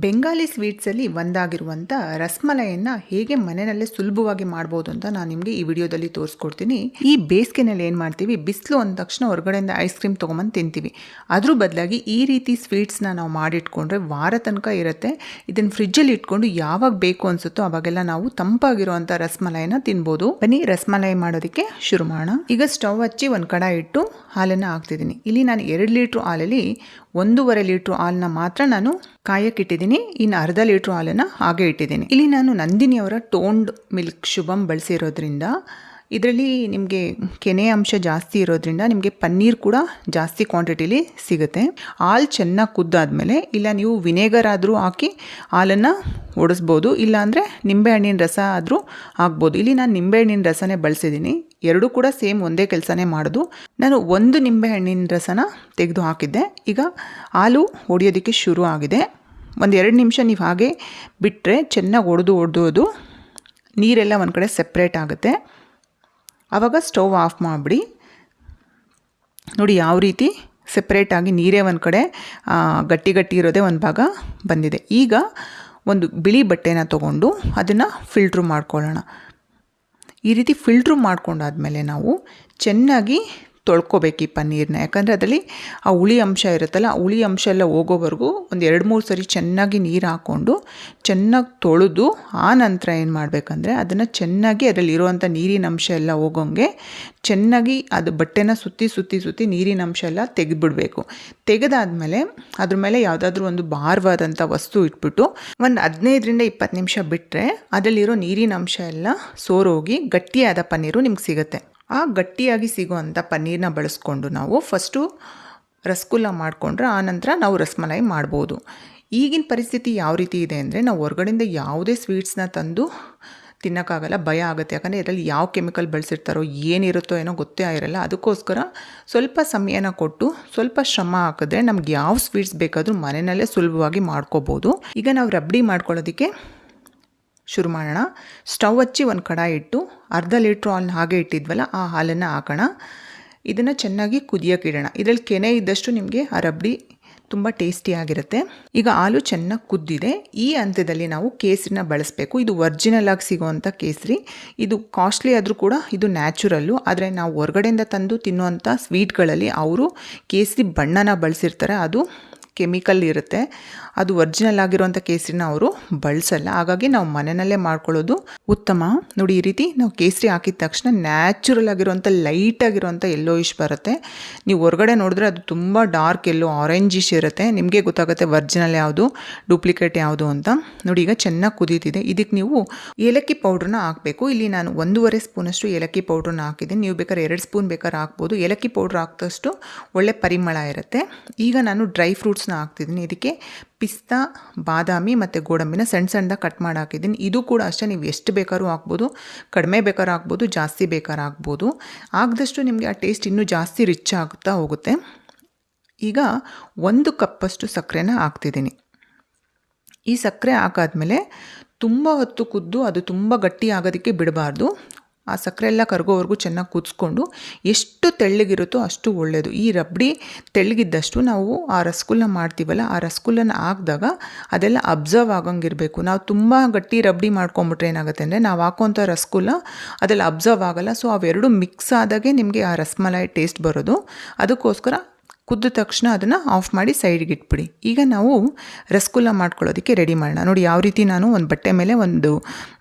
ಬೆಂಗಾಲಿ ಸ್ವೀಟ್ಸಲ್ಲಿ ಒಂದಾಗಿರುವಂಥ ರಸ್ಮಲೈಯನ್ನು ಹೇಗೆ ಮನೆಯಲ್ಲೇ ಸುಲಭವಾಗಿ ಮಾಡ್ಬೋದು ಅಂತ ನಾನು ನಿಮಗೆ ಈ ವಿಡಿಯೋದಲ್ಲಿ ತೋರಿಸ್ಕೊಡ್ತೀನಿ. ಈ ಬೇಸಿಗೆನಲ್ಲಿ ಏನು ಮಾಡ್ತೀವಿ, ಬಿಸಿಲು ಅಂದ ತಕ್ಷಣ ಹೊರಗಡೆಯಿಂದ ಐಸ್ ಕ್ರೀಮ್ ತೊಗೊಂಬಂದು ತಿಂತೀವಿ. ಅದ್ರ ಬದಲಾಗಿ ಈ ರೀತಿ ಸ್ವೀಟ್ಸ್ನ ನಾವು ಮಾಡಿಟ್ಕೊಂಡ್ರೆ ವಾರ ತನಕ ಇರುತ್ತೆ. ಇದನ್ನು ಫ್ರಿಜ್ಜಲ್ಲಿ ಇಟ್ಕೊಂಡು ಯಾವಾಗ ಬೇಕು ಅನಿಸುತ್ತೋ ಅವಾಗೆಲ್ಲ ನಾವು ತಂಪಾಗಿರುವಂಥ ರಸ್ಮಲೈನ ತಿನ್ಬೋದು. ಬನ್ನಿ ರಸ್ಮಲೈ ಮಾಡೋದಕ್ಕೆ ಶುರು ಮಾಡೋಣ. ಈಗ ಸ್ಟವ್ ಹಚ್ಚಿ ಒಂದು ಕಡಾಯಿ ಇಟ್ಟು ಹಾಲನ್ನು ಹಾಕ್ತಿದ್ದೀನಿ. ಇಲ್ಲಿ ನಾನು 2 ಲೀಟ್ರ್ ಹಾಲಲ್ಲಿ 1.5 ಲೀಟ್ರ್ ಹಾಲನ್ನ ಮಾತ್ರ ನಾನು ಕಾಯಕ್ಕಿಟ್ಟಿದ್ದೀನಿ. ಇನ್ನು ಅರ್ಧ ಲೀಟ್ರ್ ಹಾಲನ್ನು ಹಾಗೆ ಇಟ್ಟಿದ್ದೀನಿ. ಇಲ್ಲಿ ನಾನು ನಂದಿನಿಯವರ ಟೋನ್ಡ್ ಮಿಲ್ಕ್ ಶುಭಂ ಬಳಸಿರೋದ್ರಿಂದ ಇದರಲ್ಲಿ ನಿಮಗೆ ಕೆನೆ ಅಂಶ ಜಾಸ್ತಿ ಇರೋದ್ರಿಂದ ನಿಮಗೆ ಪನ್ನೀರ್ ಕೂಡ ಜಾಸ್ತಿ ಕ್ವಾಂಟಿಟಿಲಿ ಸಿಗುತ್ತೆ. ಹಾಲು ಚೆನ್ನಾಗಿ ಕುದ್ದಾದ್ಮೇಲೆ ಇಲ್ಲ ನೀವು ವಿನೆಗರ್ ಆದರೂ ಹಾಕಿ ಹಾಲನ್ನು ಒಡಿಸ್ಬೋದು, ಇಲ್ಲಾಂದರೆ ನಿಂಬೆಹಣ್ಣಿನ ರಸ ಆದರೂ ಹಾಕ್ಬೋದು. ಇಲ್ಲಿ ನಾನು ನಿಂಬೆಹಣ್ಣಿನ ರಸನೇ ಬಳಸಿದ್ದೀನಿ. ಎರಡೂ ಕೂಡ ಸೇಮ್ ಒಂದೇ ಕೆಲಸನೇ ಮಾಡೋದು. ನಾನು 1 ನಿಂಬೆಹಣ್ಣಿನ ರಸನ ತೆಗೆದು ಹಾಕಿದ್ದೆ. ಈಗ ಹಾಲು ಒಡೆಯೋದಕ್ಕೆ ಶುರು ಆಗಿದೆ. 1-2 ನಿಮಿಷ ನೀವು ಹಾಗೆ ಬಿಟ್ಟರೆ ಚೆನ್ನಾಗಿ ಒಡೆದು ನೀರೆಲ್ಲ ಒಂದು ಕಡೆ ಸೆಪ್ರೇಟ್ ಆಗುತ್ತೆ. ಆವಾಗ ಸ್ಟವ್ ಆಫ್ ಮಾಡಿಬಿಡಿ. ನೋಡಿ ಯಾವ ರೀತಿ ಸೆಪ್ರೇಟಾಗಿ ನೀರೇ ಒಂದು ಕಡೆ ಗಟ್ಟಿ ಇರೋದೇ ಒಂದು ಭಾಗ ಬಂದಿದೆ. ಈಗ ಒಂದು ಬಿಳಿ ಬಟ್ಟೆನ ತೊಗೊಂಡು ಅದನ್ನು ಫಿಲ್ಟ್ರ್ ಮಾಡ್ಕೊಳ್ಳೋಣ. ಈ ರೀತಿ ಫಿಲ್ಟ್ರ್ ಮಾಡ್ಕೊಂಡಾದ್ಮೇಲೆ ನಾವು ಚೆನ್ನಾಗಿ ತೊಳ್ಕೊಬೇಕು ಈ ಪನ್ನೀರನ್ನ. ಯಾಕಂದರೆ ಅದರಲ್ಲಿ ಆ ಹುಳಿ ಅಂಶ ಇರುತ್ತಲ್ಲ, ಆ ಹುಳಿ ಅಂಶ ಎಲ್ಲ ಹೋಗೋವರೆಗೂ ಒಂದು 2-3 ಸರಿ ಚೆನ್ನಾಗಿ ನೀರು ಹಾಕ್ಕೊಂಡು ಚೆನ್ನಾಗಿ ತೊಳೆದು ಆ ನಂತರ ಏನು ಮಾಡಬೇಕಂದ್ರೆ ಅದನ್ನು ಚೆನ್ನಾಗಿ ಅದರಲ್ಲಿ ಇರುವಂಥ ನೀರಿನ ಅಂಶ ಎಲ್ಲ ಹೋಗೋಂಗೆ ಚೆನ್ನಾಗಿ ಅದು ಬಟ್ಟೆನ ಸುತ್ತಿ ನೀರಿನ ಅಂಶ ಎಲ್ಲ ತೆಗೆದುಬಿಡಬೇಕು. ತೆಗೆದಾದ್ಮೇಲೆ ಅದ್ರ ಮೇಲೆ ಯಾವುದಾದ್ರೂ ಒಂದು ಭಾರವಾದಂಥ ವಸ್ತು ಇಟ್ಬಿಟ್ಟು ಒಂದು 15-20 ನಿಮಿಷ ಬಿಟ್ಟರೆ ಅದರಲ್ಲಿರೋ ನೀರಿನ ಅಂಶ ಎಲ್ಲ ಸೋರೋಗಿ ಗಟ್ಟಿಯಾದ ಪನ್ನೀರು ನಿಮ್ಗೆ ಸಿಗುತ್ತೆ. ಆ ಗಟ್ಟಿಯಾಗಿ ಸಿಗೋವಂಥ ಪನ್ನೀರನ್ನ ಬಳಸ್ಕೊಂಡು ನಾವು ಫಸ್ಟು ರಸಗುಲ್ಲ ಮಾಡಿಕೊಂಡ್ರೆ ಆನಂತರ ನಾವು ರಸ್ಮಲೈ ಮಾಡ್ಬೋದು. ಈಗಿನ ಪರಿಸ್ಥಿತಿ ಯಾವ ರೀತಿ ಇದೆ ಅಂದರೆ ನಾವು ಹೊರಗಡೆಯಿಂದ ಯಾವುದೇ ಸ್ವೀಟ್ಸ್ನ ತಂದು ತಿನ್ನೋಕ್ಕಾಗಲ್ಲ, ಭಯ ಆಗುತ್ತೆ. ಯಾಕಂದರೆ ಇದರಲ್ಲಿ ಯಾವ ಕೆಮಿಕಲ್ ಬಳಸಿರ್ತಾರೋ ಏನಿರುತ್ತೋ ಏನೋ ಗೊತ್ತೇ ಇರಲ್ಲ. ಅದಕ್ಕೋಸ್ಕರ ಸ್ವಲ್ಪ ಸಮಯನ ಕೊಟ್ಟು ಸ್ವಲ್ಪ ಶ್ರಮ ಹಾಕಿದ್ರೆ ನಮ್ಗೆ ಯಾವ ಸ್ವೀಟ್ಸ್ ಬೇಕಾದರೂ ಮನೆಯಲ್ಲೇ ಸುಲಭವಾಗಿ ಮಾಡ್ಕೋಬೋದು. ಈಗ ನಾವು ರಬ್ಡಿ ಮಾಡ್ಕೊಳ್ಳೋದಕ್ಕೆ ಶುರು ಮಾಡೋಣ. ಸ್ಟವ್ ಹಚ್ಚಿ ಒಂದು ಕಡಾಯಿ ಇಟ್ಟು ಅರ್ಧ ಲೀಟ್ರ್ ಹಾಲನ್ನ ಹಾಗೆ ಇಟ್ಟಿದ್ವಲ್ಲ ಆ ಹಾಲನ್ನು ಹಾಕೋಣ. ಇದನ್ನು ಚೆನ್ನಾಗಿ ಕುದಿಯೋಕೆ ಇಡೋಣ. ಇದರಲ್ಲಿ ಕೆನೆ ಇದ್ದಷ್ಟು ನಿಮಗೆ ಆ ರಬ್ಡಿ ತುಂಬ ಟೇಸ್ಟಿಯಾಗಿರುತ್ತೆ. ಈಗ ಹಾಲು ಚೆನ್ನಾಗಿ ಕುದ್ದಿದೆ. ಈ ಹಂತದಲ್ಲಿ ನಾವು ಕೇಸರಿನ ಬಳಸಬೇಕು. ಇದು ಒರಿಜಿನಲ್ ಆಗಿ ಸಿಗೋವಂಥ ಕೇಸರಿ. ಇದು ಕಾಸ್ಟ್ಲಿ ಆದರೂ ಕೂಡ ಇದು ನ್ಯಾಚುರಲ್ಲು. ಆದರೆ ನಾವು ಹೊರಗಡೆಯಿಂದ ತಂದು ತಿನ್ನುವಂಥ ಸ್ವೀಟ್ಗಳಲ್ಲಿ ಅವರು ಕೇಸರಿ ಬಣ್ಣನ ಬಳಸಿರ್ತಾರೆ, ಅದು ಕೆಮಿಕಲ್ ಇರುತ್ತೆ. ಅದು ಒರಿಜಿನಲ್ ಆಗಿರುವಂಥ ಕೇಸರಿನ ಅವರು ಬಳಸಲ್ಲ. ಹಾಗಾಗಿ ನಾವು ಮನೆಯಲ್ಲೇ ಮಾಡ್ಕೊಳ್ಳೋದು ಉತ್ತಮ. ನೋಡಿ ಈ ರೀತಿ ನಾವು ಕೇಸರಿ ಹಾಕಿದ ತಕ್ಷಣ ನ್ಯಾಚುರಲ್ ಆಗಿರುವಂಥ ಲೈಟ್ ಆಗಿರುವಂಥ ಯೆಲ್ಲೋಯಿಶ್ ಬರುತ್ತೆ. ನೀವು ಹೊರಗಡೆ ನೋಡಿದ್ರೆ ಅದು ತುಂಬ ಡಾರ್ಕ್ ಎಲ್ಲೋ ಆರೆಂಜಿಶ್ ಇರುತ್ತೆ. ನಿಮಗೆ ಗೊತ್ತಾಗುತ್ತೆ ಒರಿಜಿನಲ್ ಯಾವುದು ಡೂಪ್ಲಿಕೇಟ್ ಯಾವುದು ಅಂತ. ನೋಡಿ ಈಗ ಚೆನ್ನಾಗಿ ಕುದೀತಿದೆ. ಇದಕ್ಕೆ ನೀವು ಏಲಕ್ಕಿ ಪೌಡ್ರನ್ನ ಹಾಕಬೇಕು. ಇಲ್ಲಿ ನಾನು 1.5 ಸ್ಪೂನಷ್ಟು ಏಲಕ್ಕಿ ಪೌಡ್ರನ್ನ ಹಾಕಿದ್ದೀನಿ. ನೀವು ಬೇಕಾದ್ರೆ 2 ಸ್ಪೂನ್ ಬೇಕಾದ್ರೆ ಹಾಕ್ಬೋದು. ಏಲಕ್ಕಿ ಪೌಡ್ರ್ ಹಾಕಿದಷ್ಟು ಒಳ್ಳೆ ಪರಿಮಳ ಇರುತ್ತೆ. ಈಗ ನಾನು ಡ್ರೈ ಫ್ರೂಟ್ಸ್ನ ಹಾಕ್ತಿದ್ದೀನಿ. ಇದಕ್ಕೆ ಪಿಸ್ತಾ, ಬಾದಾಮಿ ಮತ್ತು ಗೋಡಂಬಿನ ಸಣ್ಣದಾಗಿ ಕಟ್ ಮಾಡಿ ಹಾಕಿದ್ದೀನಿ. ಇದು ಕೂಡ ಅಷ್ಟೇ, ನೀವು ಎಷ್ಟು ಬೇಕಾದ್ರೂ ಹಾಕ್ಬೋದು. ಕಡಿಮೆ ಬೇಕಾದ್ರೂ ಹಾಕ್ಬೋದು, ಜಾಸ್ತಿ ಬೇಕಾದ್ರೂ ಹಾಕ್ಬೋದು. ಹಾಕಿದಷ್ಟು ನಿಮಗೆ ಆ ಟೇಸ್ಟ್ ಇನ್ನೂ ಜಾಸ್ತಿ ರಿಚ್ ಆಗುತ್ತಾ ಹೋಗುತ್ತೆ. ಈಗ 1 ಕಪ್ಪಷ್ಟು ಸಕ್ಕರೆನ ಹಾಕ್ತಿದ್ದೀನಿ. ಈ ಸಕ್ಕರೆ ಹಾಕಾದ್ಮೇಲೆ ತುಂಬ ಹೊತ್ತು ಕುದ್ದು ಅದು ತುಂಬ ಗಟ್ಟಿ ಆಗೋದಕ್ಕೆ ಬಿಡಬಾರ್ದು. ಆ ಸಕ್ಕರೆ ಎಲ್ಲ ಕರಗೋವರೆಗೂ ಚೆನ್ನಾಗಿ ಕುದಿಸ್ಕೊಂಡು ಎಷ್ಟು ತೆಳ್ಳಗಿರುತ್ತೋ ಅಷ್ಟು ಒಳ್ಳೆಯದು. ಈ ರಬ್ಡಿ ತೆಳ್ಳಗಿದ್ದಷ್ಟು ನಾವು ಆ ರಸಗುಲ್ಲ ಮಾಡ್ತೀವಲ್ಲ, ಆ ರಸಗುಲ್ಲನ ಹಾಕಿದಾಗ ಅದೆಲ್ಲ ಅಬ್ಸರ್ವ್ ಆಗೋಂಗಿರಬೇಕು. ನಾವು ತುಂಬ ಗಟ್ಟಿ ರಬ್ಡಿ ಮಾಡ್ಕೊಂಬಿಟ್ರೆ ಏನಾಗುತ್ತೆ ಅಂದರೆ ನಾವು ಹಾಕೋಂಥ ರಸಗುಲ್ಲ ಅದೆಲ್ಲ ಅಬ್ಸರ್ವ್ ಆಗೋಲ್ಲ. ಸೊ ಅವೆರಡು ಮಿಕ್ಸ್ ಆದಾಗೆ ನಿಮಗೆ ಆ ರಸಮಲೈ ಟೇಸ್ಟ್ ಬರೋದು. ಅದಕ್ಕೋಸ್ಕರ ಕುದ್ದ ತಕ್ಷಣ ಅದನ್ನು ಆಫ್ ಮಾಡಿ ಸೈಡ್ಗೆ ಇಟ್ಬಿಡಿ. ಈಗ ನಾವು ರಸಗುಲ್ಲ ಮಾಡ್ಕೊಳ್ಳೋದಕ್ಕೆ ರೆಡಿ ಮಾಡೋಣ. ನೋಡಿ ಯಾವ ರೀತಿ ನಾನು ಒಂದು ಬಟ್ಟೆ ಮೇಲೆ ಒಂದು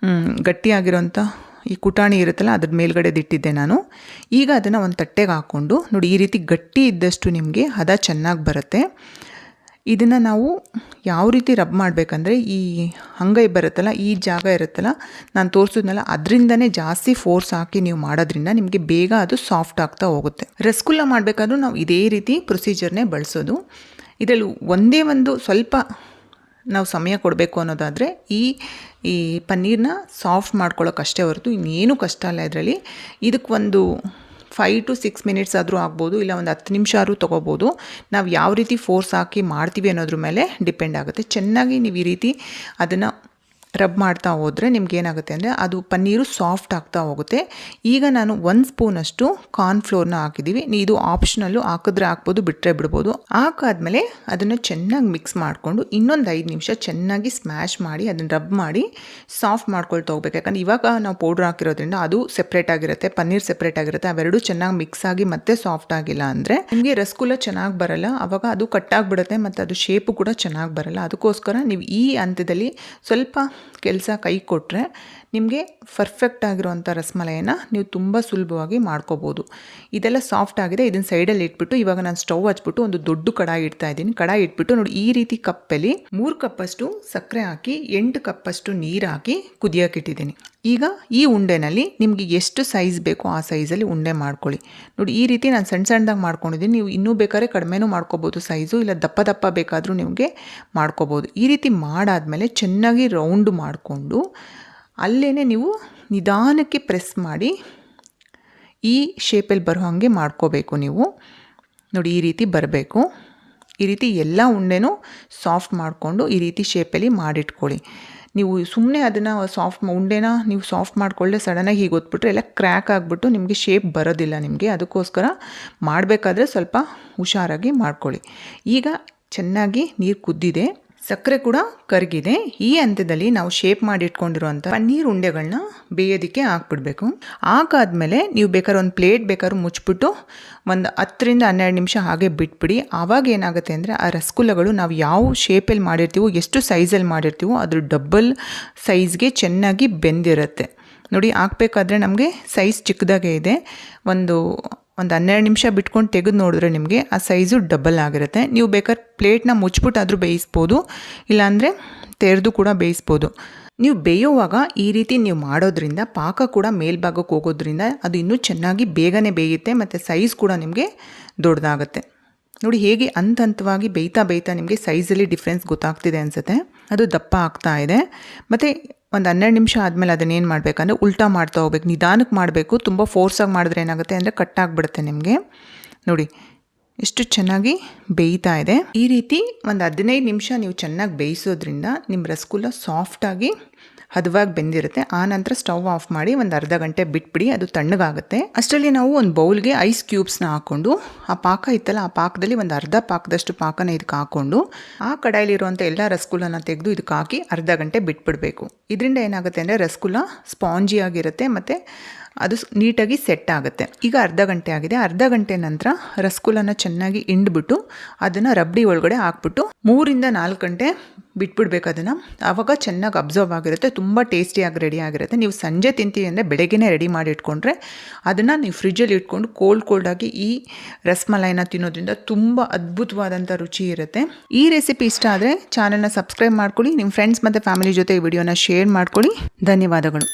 ಗಟ್ಟಿಯಾಗಿರೋಂಥ ಈ ಕುಟಾಣಿ ಇರುತ್ತಲ್ಲ ಅದ್ರ ಮೇಲ್ಗಡೆ ಇಟ್ಟಿದ್ದೆ ನಾನು. ಈಗ ಅದನ್ನು ಒಂದು ತಟ್ಟೆಗೆ ಹಾಕ್ಕೊಂಡು ನೋಡಿ ಈ ರೀತಿ ಗಟ್ಟಿ ಇದ್ದಷ್ಟು ನಿಮಗೆ ಹದ ಚೆನ್ನಾಗಿ ಬರುತ್ತೆ. ಇದನ್ನು ನಾವು ಯಾವ ರೀತಿ ರಬ್ ಮಾಡಬೇಕಂದ್ರೆ ಈ ಅಂಗೈ ಬರುತ್ತಲ್ಲ, ಈ ಜಾಗ ಇರುತ್ತಲ್ಲ ನಾನು ತೋರಿಸಿದ್ನಲ್ಲ, ಅದರಿಂದನೇ ಜಾಸ್ತಿ ಫೋರ್ಸ್ ಹಾಕಿ ನೀವು ಮಾಡೋದ್ರಿಂದ ನಿಮಗೆ ಬೇಗ ಅದು ಸಾಫ್ಟ್ ಆಗ್ತಾ ಹೋಗುತ್ತೆ. ರಸಗುಲ್ಲ ಮಾಡಬೇಕಾದ್ರೂ ನಾವು ಇದೇ ರೀತಿ ಪ್ರೊಸೀಜರ್ನೇ ಬಳಸೋದು. ಇದರಲ್ಲಿ ಒಂದೇ ಒಂದು ಸ್ವಲ್ಪ ನಾವು ಸಮಯ ಕೊಡಬೇಕು ಅನ್ನೋದಾದರೆ ಈ ಪನ್ನೀರನ್ನ ಸಾಫ್ಟ್ ಮಾಡ್ಕೊಳ್ಳೋಕ್ಕಷ್ಟೇ ಹೊರತು ಇನ್ನೇನು ಕಷ್ಟ ಅಲ್ಲ ಇದರಲ್ಲಿ. ಇದಕ್ಕೆ ಒಂದು 5 to 6 ಮಿನಿಟ್ಸ್ ಆದರೂ ಆಗ್ಬೋದು, ಇಲ್ಲ ಒಂದು 10 ನಿಮಿಷ ಆದರೂ ತೊಗೋಬೋದು. ನಾವು ಯಾವ ರೀತಿ ಫೋರ್ಸ್ ಹಾಕಿ ಮಾಡ್ತೀವಿ ಅನ್ನೋದ್ರ ಮೇಲೆ ಡಿಪೆಂಡ್ ಆಗುತ್ತೆ. ಚೆನ್ನಾಗಿ ನೀವು ಈ ರೀತಿ ಅದನ್ನು ರಬ್ ಮಾಡ್ತಾ ಹೋದರೆ ನಿಮ್ಗೆ ಏನಾಗುತ್ತೆ ಅಂದರೆ ಅದು ಪನ್ನೀರು ಸಾಫ್ಟ್ ಆಗ್ತಾ ಹೋಗುತ್ತೆ. ಈಗ ನಾನು 1 ಸ್ಪೂನಷ್ಟು ಕಾರ್ನ್ಫ್ಲೋರ್ನ ಹಾಕಿದ್ದೀವಿ. ಇದು ಆಪ್ಷನಲ್ಲು, ಹಾಕಿದ್ರೆ ಹಾಕ್ಬೋದು, ಬಿಟ್ಟರೆ ಬಿಡ್ಬೋದು. ಹಾಕಾದ್ಮೇಲೆ ಅದನ್ನು ಚೆನ್ನಾಗಿ ಮಿಕ್ಸ್ ಮಾಡಿಕೊಂಡು ಇನ್ನೊಂದು 5 ನಿಮಿಷ ಚೆನ್ನಾಗಿ ಸ್ಮ್ಯಾಶ್ ಮಾಡಿ ಅದನ್ನು ರಬ್ ಮಾಡಿ ಸಾಫ್ಟ್ ಮಾಡ್ಕೊಳ್ತಾ ಹೋಗ್ಬೇಕು. ಯಾಕಂದರೆ ಇವಾಗ ನಾವು ಪೌಡ್ರ್ ಹಾಕಿರೋದ್ರಿಂದ ಅದು ಸೆಪ್ರೇಟ್ ಆಗಿರುತ್ತೆ, ಪನ್ನೀರ್ ಸೆಪ್ರೇಟ್ ಆಗಿರುತ್ತೆ. ಅವೆರಡು ಚೆನ್ನಾಗಿ ಮಿಕ್ಸ್ ಆಗಿ ಮತ್ತೆ ಸಾಫ್ಟ್ ಆಗಿಲ್ಲ ಅಂದರೆ ನಿಮಗೆ ರಸಗುಲ್ಲ ಚೆನ್ನಾಗಿ ಬರಲ್ಲ, ಆವಾಗ ಅದು ಕಟ್ಟಾಗಿಬಿಡುತ್ತೆ ಮತ್ತು ಅದು ಶೇಪು ಕೂಡ ಚೆನ್ನಾಗಿ ಬರಲ್ಲ. ಅದಕ್ಕೋಸ್ಕರ ನೀವು ಈ ಹಂತದಲ್ಲಿ ಸ್ವಲ್ಪ ಕೆಲಸ ಕೈ ಕೊಟ್ಟರೆ ನಿಮಗೆ ಪರ್ಫೆಕ್ಟ್ ಆಗಿರುವಂಥ ರಸಮಲೈನ ನೀವು ತುಂಬ ಸುಲಭವಾಗಿ ಮಾಡ್ಕೋಬೋದು. ಇದೆಲ್ಲ ಸಾಫ್ಟ್ ಆಗಿದೆ. ಇದನ್ನು ಸೈಡಲ್ಲಿ ಇಟ್ಬಿಟ್ಟು ಇವಾಗ ನಾನು ಸ್ಟವ್ ಹಚ್ಬಿಟ್ಟು ಒಂದು ದೊಡ್ಡ ಕಡಾಯಿ ಇಡ್ತಾ ಇದ್ದೀನಿ. ಕಡಾಯಿ ಇಟ್ಬಿಟ್ಟು ನೋಡಿ, ಈ ರೀತಿ ಕಪ್ಪಲ್ಲಿ 3 ಕಪ್ಪಷ್ಟು ಸಕ್ಕರೆ ಹಾಕಿ 8 ಕಪ್ಪಷ್ಟು ನೀರು ಹಾಕಿ ಕುದಿಯೋಕೆ ಇಟ್ಟಿದ್ದೀನಿ. ಈಗ ಈ ಉಂಡೆನಲ್ಲಿ ನಿಮಗೆ ಎಷ್ಟು ಸೈಜ್ ಬೇಕೋ ಆ ಸೈಜಲ್ಲಿ ಉಂಡೆ ಮಾಡ್ಕೊಳ್ಳಿ. ನೋಡಿ, ಈ ರೀತಿ ನಾನು ಸಣ್ಣ ಸಣ್ಣದಾಗಿ ಮಾಡ್ಕೊಂಡಿದ್ದೀನಿ. ನೀವು ಇನ್ನೂ ಬೇಕಾದ್ರೆ ಕಡಿಮೆನೂ ಮಾಡ್ಕೋಬೋದು ಸೈಜು, ಇಲ್ಲ ದಪ್ಪ ದಪ್ಪ ಬೇಕಾದರೂ ನಿಮಗೆ ಮಾಡ್ಕೋಬೋದು. ಈ ರೀತಿ ಮಾಡಾದಮೇಲೆ ಚೆನ್ನಾಗಿ ರೌಂಡ್ ಮಾಡಿಕೊಂಡು ಅಲ್ಲೇ ನೀವು ನಿಧಾನಕ್ಕೆ ಪ್ರೆಸ್ ಮಾಡಿ ಈ ಶೇಪಲ್ಲಿ ಬರೋ ಹಾಗೆ ಮಾಡ್ಕೋಬೇಕು. ನೀವು ನೋಡಿ, ಈ ರೀತಿ ಬರಬೇಕು. ಈ ರೀತಿ ಎಲ್ಲ ಉಂಡೆನೂ ಸಾಫ್ಟ್ ಮಾಡಿಕೊಂಡು ಈ ರೀತಿ ಶೇಪಲ್ಲಿ ಮಾಡಿಟ್ಕೊಳ್ಳಿ. ನೀವು ಸುಮ್ಮನೆ ಅದನ್ನು ಉಂಡೆನ ನೀವು ಸಾಫ್ಟ್ ಮಾಡಿಕೊಳ್ಳೆ ಸಡನ್ನಾಗಿ ಹೀಗೆ ಒತ್ಬಿಟ್ರೆ ಎಲ್ಲ ಕ್ರ್ಯಾಕ್ ಆಗಿಬಿಟ್ಟು ನಿಮಗೆ ಶೇಪ್ ಬರೋದಿಲ್ಲ ನಿಮಗೆ. ಅದಕ್ಕೋಸ್ಕರ ಮಾಡಬೇಕಾದ್ರೆ ಸ್ವಲ್ಪ ಹುಷಾರಾಗಿ ಮಾಡ್ಕೊಳ್ಳಿ. ಈಗ ಚೆನ್ನಾಗಿ ನೀರು ಕುದ್ದಿದೆ, ಸಕ್ಕರೆ ಕೂಡ ಕರಗಿದೆ. ಈ ಹಂತದಲ್ಲಿ ನಾವು ಶೇಪ್ ಮಾಡಿ ಇಟ್ಕೊಂಡಿರುವಂಥ ಪನ್ನೀರ್ ಉಂಡೆಗಳನ್ನ ಬೇಯೋದಕ್ಕೆ ಹಾಕ್ಬಿಡ್ಬೇಕು. ಹಾಕಾದ್ಮೇಲೆ ನೀವು ಬೇಕಾದ್ರೆ ಒಂದು ಪ್ಲೇಟ್ ಬೇಕಾದ್ರೂ ಮುಚ್ಚಿಬಿಟ್ಟು ಒಂದು 10ರಿಂದ 12 ನಿಮಿಷ ಹಾಗೆ ಬಿಟ್ಬಿಡಿ. ಆವಾಗ ಏನಾಗುತ್ತೆ ಅಂದರೆ ಆ ರಸಗುಲ್ಲಗಳು ನಾವು ಯಾವ ಶೇಪಲ್ಲಿ ಮಾಡಿರ್ತೀವೋ, ಎಷ್ಟು ಸೈಜಲ್ಲಿ ಮಾಡಿರ್ತೀವೋ ಅದ್ರ ಡಬಲ್ ಸೈಜ್ಗೆ ಚೆನ್ನಾಗಿ ಬೆಂದಿರುತ್ತೆ. ನೋಡಿ, ಹಾಕಬೇಕಾದ್ರೆ ನಮಗೆ ಸೈಜ್ ಚಿಕ್ಕದಾಗೇ ಇದೆ. ಒಂದು 12 ನಿಮಿಷ ಬಿಟ್ಕೊಂಡು ತೆಗೆದು ನೋಡಿದ್ರೆ ನಿಮಗೆ ಆ ಸೈಜು ಡಬಲ್ ಆಗಿರುತ್ತೆ. ನೀವು ಬೇಕಾದ್ರೆ ಪ್ಲೇಟ್ನ ಮುಚ್ಚಿಬಿಟ್ಟು ಆದರೂ ಬೇಯಿಸ್ಬೋದು, ಇಲ್ಲಾಂದರೆ ತೆರೆದು ಕೂಡ ಬೇಯಿಸ್ಬೋದು. ನೀವು ಬೇಯುವಾಗ ಈ ರೀತಿ ನೀವು ಮಾಡೋದ್ರಿಂದ ಪಾಕ ಕೂಡ ಮೇಲ್ಭಾಗಕ್ಕೆ ಹೋಗೋದ್ರಿಂದ ಅದು ಇನ್ನೂ ಚೆನ್ನಾಗಿ ಬೇಗನೆ ಬೇಯುತ್ತೆ ಮತ್ತು ಸೈಜ್ ಕೂಡ ನಿಮಗೆ ದೊಡ್ಡದಾಗುತ್ತೆ. ನೋಡಿ, ಹೇಗೆ ಹಂತವಾಗಿ ಬೇಯ್ತಾ ನಿಮಗೆ ಸೈಜಲ್ಲಿ ಡಿಫ್ರೆನ್ಸ್ ಗೊತ್ತಾಗ್ತಿದೆ ಅನಿಸುತ್ತೆ. ಅದು ದಪ್ಪ ಆಗ್ತಾ ಇದೆ. ಮತ್ತು ಒಂದು 12 ನಿಮಿಷ ಆದಮೇಲೆ ಅದನ್ನೇನು ಮಾಡಬೇಕಂದ್ರೆ ಉಲ್ಟಾ ಮಾಡ್ತಾ ಹೋಗ್ಬೇಕು, ನಿಧಾನಕ್ಕೆ ಮಾಡಬೇಕು. ತುಂಬ ಫೋರ್ಸಾಗಿ ಮಾಡಿದ್ರೆ ಏನಾಗುತ್ತೆ ಅಂದರೆ ಕಟ್ಟಾಗ್ಬಿಡುತ್ತೆ ನಿಮಗೆ. ನೋಡಿ ಎಷ್ಟು ಚೆನ್ನಾಗಿ ಬೇಯ್ತಾ ಇದೆ. ಈ ರೀತಿ ಒಂದು 15 ನಿಮಿಷ ನೀವು ಚೆನ್ನಾಗಿ ಬೇಯಿಸೋದ್ರಿಂದ ನಿಮ್ಮ ರಸಗುಲ್ಲ ಸಾಫ್ಟಾಗಿ ಹದವಾಗಿ ಬೆಂದಿರುತ್ತೆ. ಆ ನಂತರ ಸ್ಟವ್ ಆಫ್ ಮಾಡಿ ಒಂದು ಅರ್ಧ ಗಂಟೆ ಬಿಟ್ಬಿಡಿ, ಅದು ತಣ್ಣಗಾಗುತ್ತೆ. ಅಷ್ಟರಲ್ಲಿ ನಾವು ಒಂದು ಬೌಲ್ಗೆ ಐಸ್ ಕ್ಯೂಬ್ಸ್ನ ಹಾಕ್ಕೊಂಡು ಆ ಪಾಕ ಇತ್ತಲ್ಲ, ಆ ಪಾಕದಲ್ಲಿ ಒಂದು ಅರ್ಧ ಪಾಕದಷ್ಟು ಪಾಕನ ಇದಕ್ಕೆ ಹಾಕ್ಕೊಂಡು ಆ ಕಡಾಯಿಲಿರುವಂಥ ಎಲ್ಲ ರಸಗುಲ್ಲನ ತೆಗೆದು ಇದಕ್ಕೆ ಹಾಕಿ ಅರ್ಧ ಗಂಟೆ ಬಿಟ್ಬಿಡಬೇಕು. ಇದರಿಂದ ಏನಾಗುತ್ತೆ ಅಂದರೆ ರಸಗುಲ್ಲ ಸ್ಪಾಂಜಿ ಆಗಿರುತ್ತೆ ಮತ್ತು ಅದು ನೀಟಾಗಿ ಸೆಟ್ ಆಗುತ್ತೆ. ಈಗ ಅರ್ಧ ಗಂಟೆ ಆಗಿದೆ. ಅರ್ಧ ಗಂಟೆ ನಂತರ ರಸಗುಲ್ಲನ ಚೆನ್ನಾಗಿ ಹಿಂಡ್ಬಿಟ್ಟು ಅದನ್ನು ರಬ್ಡಿ ಒಳಗಡೆ ಹಾಕ್ಬಿಟ್ಟು 3ರಿಂದ 4 ಗಂಟೆ ಬಿಟ್ಬಿಡ್ಬೇಕು ಅದನ್ನು. ಆವಾಗ ಚೆನ್ನಾಗಿ ಅಬ್ಸರ್ವ್ ಆಗಿರುತ್ತೆ, ತುಂಬ ಟೇಸ್ಟಿಯಾಗಿ ರೆಡಿ ಆಗಿರುತ್ತೆ. ನೀವು ಸಂಜೆ ತಿಂತೀವಿ ಅಂದರೆ ಬೆಳಗ್ಗೆನೇ ರೆಡಿ ಮಾಡಿ ಇಟ್ಕೊಂಡ್ರೆ ಅದನ್ನು ನೀವು ಫ್ರಿಜ್ಜಲ್ಲಿ ಇಟ್ಕೊಂಡು ಕೋಲ್ಡಾಗಿ ಈ ರಸಮಲೈನ ತಿನ್ನೋದ್ರಿಂದ ತುಂಬ ಅದ್ಭುತವಾದಂಥ ರುಚಿ ಇರುತ್ತೆ. ಈ ರೆಸಿಪಿ ಇಷ್ಟ ಆದರೆ ಚಾನಲ್ನ ಸಬ್ಸ್ಕ್ರೈಬ್ ಮಾಡ್ಕೊಳ್ಳಿ, ನಿಮ್ಮ ಫ್ರೆಂಡ್ಸ್ ಮತ್ತು ಫ್ಯಾಮಿಲಿ ಜೊತೆ ಈ ವಿಡಿಯೋನ ಶೇರ್ ಮಾಡ್ಕೊಳ್ಳಿ. ಧನ್ಯವಾದಗಳು.